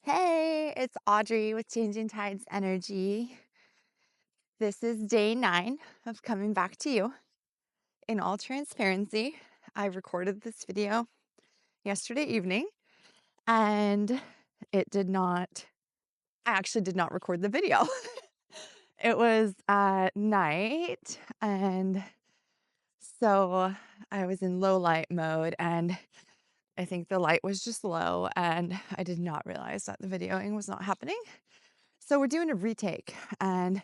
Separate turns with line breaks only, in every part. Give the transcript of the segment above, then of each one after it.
Hey, it's Audrey with Changing Tides Energy. This is day 9 of coming back to you. In all transparency, I recorded this video yesterday evening and I actually did not record the video. It was at night, and so I was in low light mode, and I think the light was just low, and I did not realize that the videoing was not happening. So we're doing a retake, and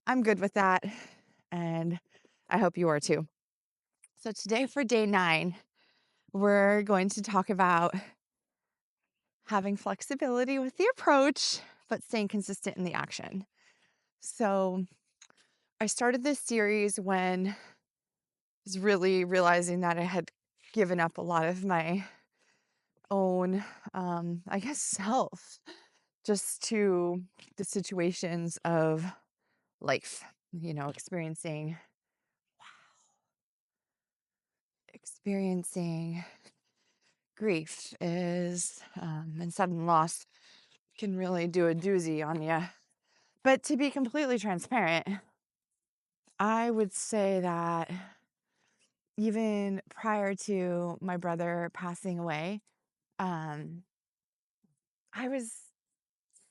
I'm good with that, and I hope you are too. So today for day 9, we're going to talk about having flexibility with the approach, but staying consistent in the action. So I started this series when I was really realizing that I had given up a lot of my own, self just to the situations of life, experiencing grief is and sudden loss can really do a doozy on you. But to be completely transparent, I would say that even prior to my brother passing away, um, I was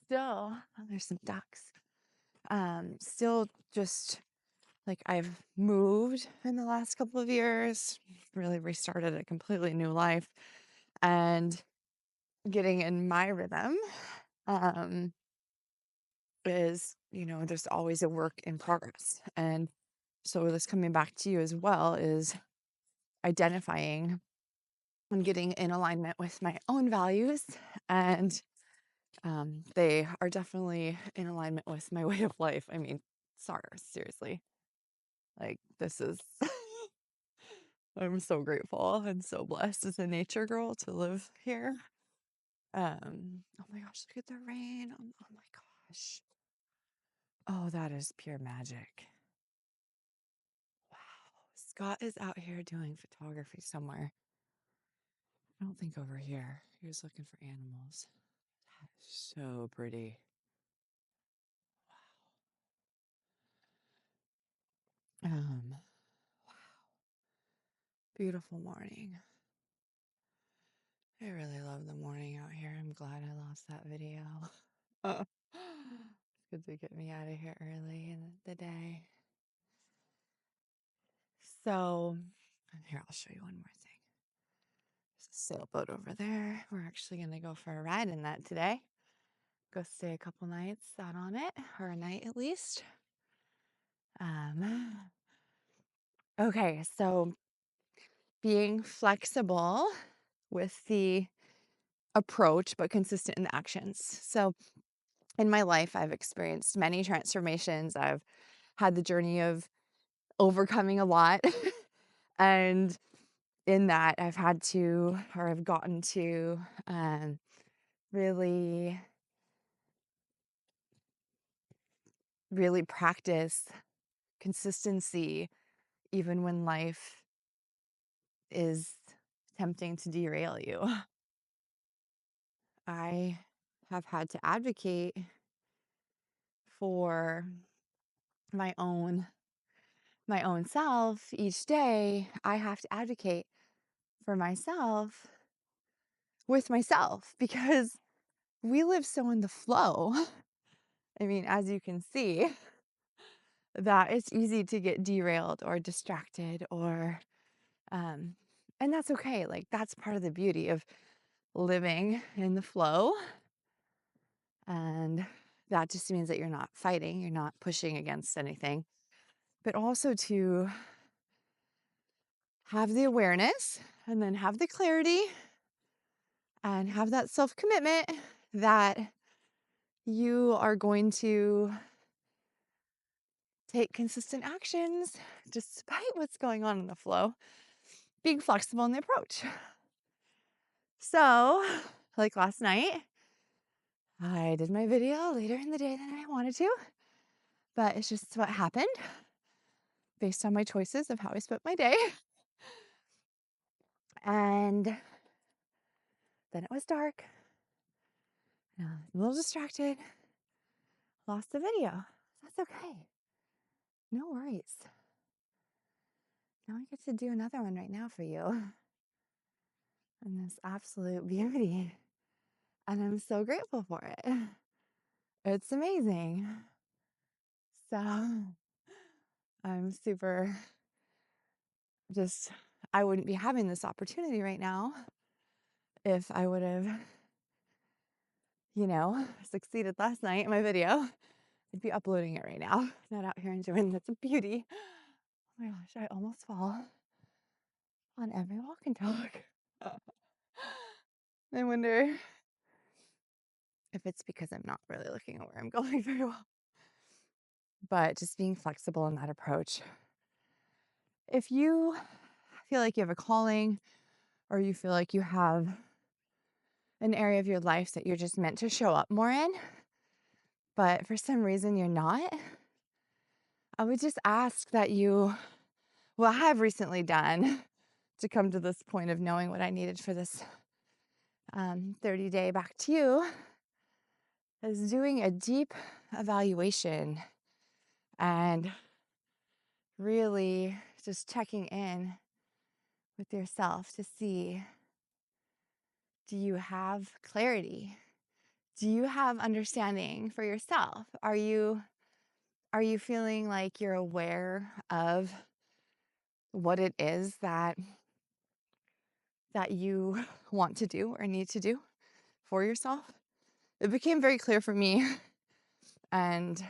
still, oh, there's some ducks, still just like I've moved in the last couple of years, really restarted a completely new life and getting in my rhythm. Um, is, there's always a work in progress. And so this coming back to you as well is identifying and getting in alignment with my own values. And they are definitely in alignment with my way of life. I mean, sorry, seriously. Like this is I'm so grateful and so blessed as a nature girl to live here. Oh my gosh, look at the rain. Oh my gosh. Oh, that is pure magic. Wow. Scott is out here doing photography somewhere. I don't think over here. He was looking for animals. That is so pretty. Wow. Beautiful morning. I really love the morning out here. I'm glad I lost that video. It's good to get me out of here early in the day. So, here, I'll show you one more thing. There's a sailboat over there. We're actually going to go for a ride in that today. Go stay a couple nights out on it, or a night at least. Okay, so being flexible with the approach, but consistent in the actions. So in my life, I've experienced many transformations. I've had the journey of overcoming a lot. And in that, I've gotten to really, really practice consistency, even when life is tempting to derail you. I have had to advocate for my own self each day. I have to advocate for myself with myself because we live so in the flow. I mean, as you can see, that it's easy to get derailed or distracted or and that's okay. Like that's part of the beauty of living in the flow. And that just means that you're not fighting, you're not pushing against anything, but also to have the awareness and then have the clarity and have that self-commitment that you are going to take consistent actions despite what's going on in the flow, being flexible in the approach. So, like last night, I did my video later in the day than I wanted to, but it's just what happened based on my choices of how I spent my day. And then it was dark, A little distracted. Lost the video. That's okay. No worries. Now I get to do another one right now for you. And this absolute beauty. And I'm so grateful for it. It's amazing. So I'm super I wouldn't be having this opportunity right now if I would have, succeeded last night in my video. I'd be uploading it right now, not out here enjoying this beauty. Oh my gosh, I almost fall on every walk and talk. I wonder if it's because I'm not really looking at where I'm going very well. But just being flexible in that approach. If you feel like you have a calling or you feel like you have an area of your life that you're just meant to show up more in, but for some reason you're not, I would just ask that I have recently done to come to this point of knowing what I needed for this 30-day back to you, is doing a deep evaluation and really just checking in with yourself to see, do you have clarity? Do you have understanding for yourself? Are you feeling like you're aware of what it is that you want to do or need to do for yourself? It became very clear for me, and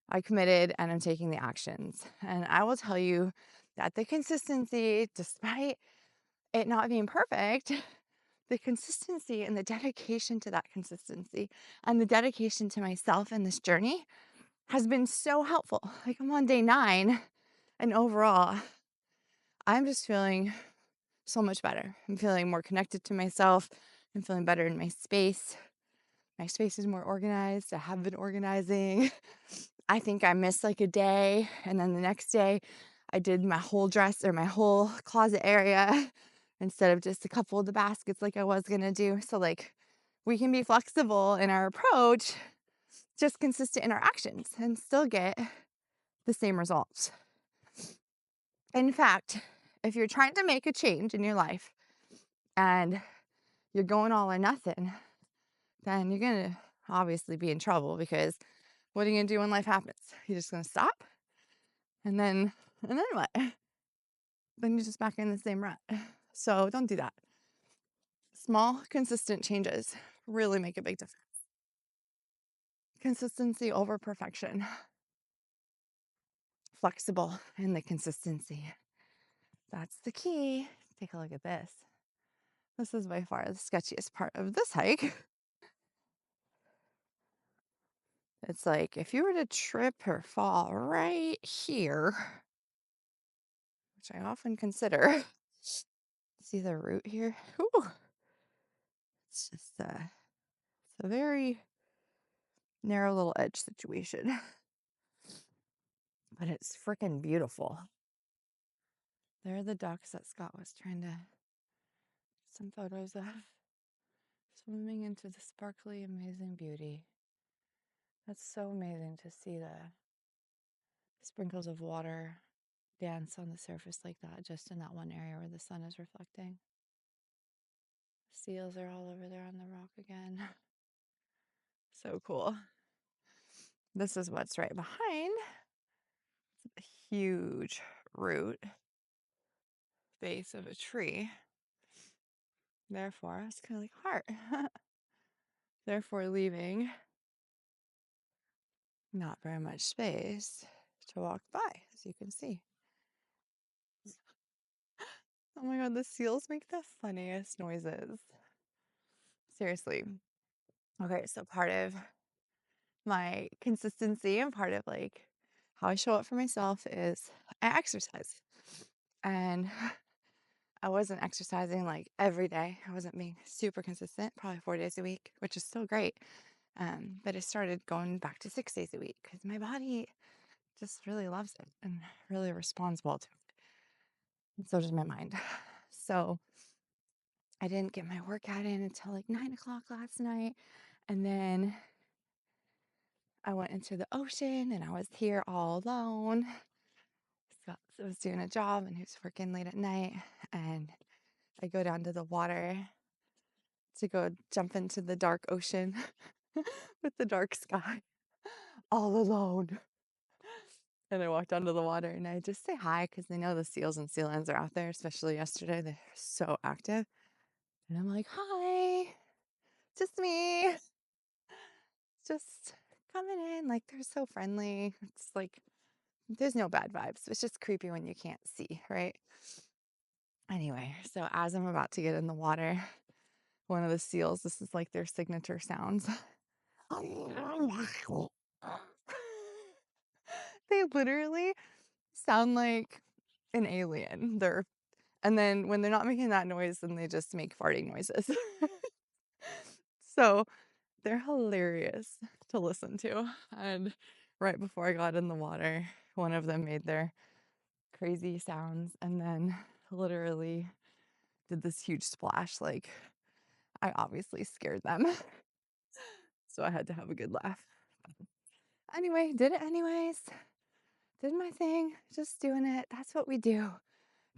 I committed and I'm taking the actions. And I will tell you that the consistency, despite it not being perfect, the consistency and the dedication to that consistency and the dedication to myself in this journey has been so helpful. Like, I'm on day 9, and overall, I'm just feeling so much better. I'm feeling more connected to myself. I'm feeling better in my space. My space is more organized. I have been organizing. I think I missed like a day, and then the next day I did my whole dress or my whole closet area instead of just a couple of the baskets like I was gonna do. So like, we can be flexible in our approach, just consistent in our actions, and still get the same results. In fact, if you're trying to make a change in your life and you're going all or nothing, then you're gonna obviously be in trouble, because what are you gonna do when life happens? You're just gonna stop, and then what? Then you're just back in the same rut. So don't do that. Small, consistent changes really make a big difference. Consistency over perfection. Flexible in the consistency. That's the key. Take a look at this. This is by far the sketchiest part of this hike. It's like, if you were to trip or fall right here, which I often consider, see the root here? Ooh, it's just it's a very narrow little edge situation, but it's freaking beautiful. There are the ducks that Scott was trying to get some photos of, swimming into the sparkly, amazing beauty. That's so amazing to see the sprinkles of water dance on the surface like that, just in that one area where the sun is reflecting. Seals are all over there on the rock again. So cool. This is what's right behind. It's a huge root base of a tree. Therefore, it's kind of like heart. Therefore, leaving not very much space to walk by, as you can see. Oh my god, the seals make the funniest noises. Seriously. Okay, so part of my consistency and part of like how I show up for myself is I exercise. And I wasn't exercising like every day. I wasn't being super consistent, probably 4 days a week, which is still great. But I started going back to 6 days a week because my body just really loves it and really responds well to it. And so does my mind. So I didn't get my workout in until like 9 o'clock last night. And then I went into the ocean and I was here all alone. Scott was doing a job and he was working late at night. And I go down to the water to go jump into the dark ocean with the dark sky, all alone. And I walked onto the water and I just say hi because they know the seals and sea lions are out there, especially yesterday. They're so active. And I'm like, hi, just me. Just coming in. Like, they're so friendly. It's like, there's no bad vibes. It's just creepy when you can't see, right? Anyway, so as I'm about to get in the water, one of the seals, this is like their signature sounds. They literally sound like an alien. And then when they're not making that noise, then they just make farting noises. So they're hilarious to listen to. And right before I got in the water, one of them made their crazy sounds and then literally did this huge splash. Like, I obviously scared them. So I had to have a good laugh. Anyway, did it anyways. Did my thing. Just doing it. That's what we do.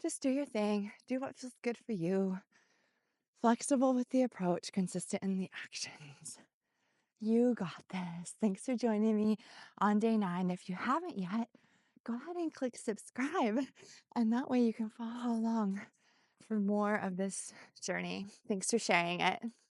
Just do your thing. Do what feels good for you. Flexible with the approach, consistent in the actions. You got this. Thanks for joining me on day 9. If you haven't yet, go ahead and click subscribe. And that way you can follow along for more of this journey. Thanks for sharing it.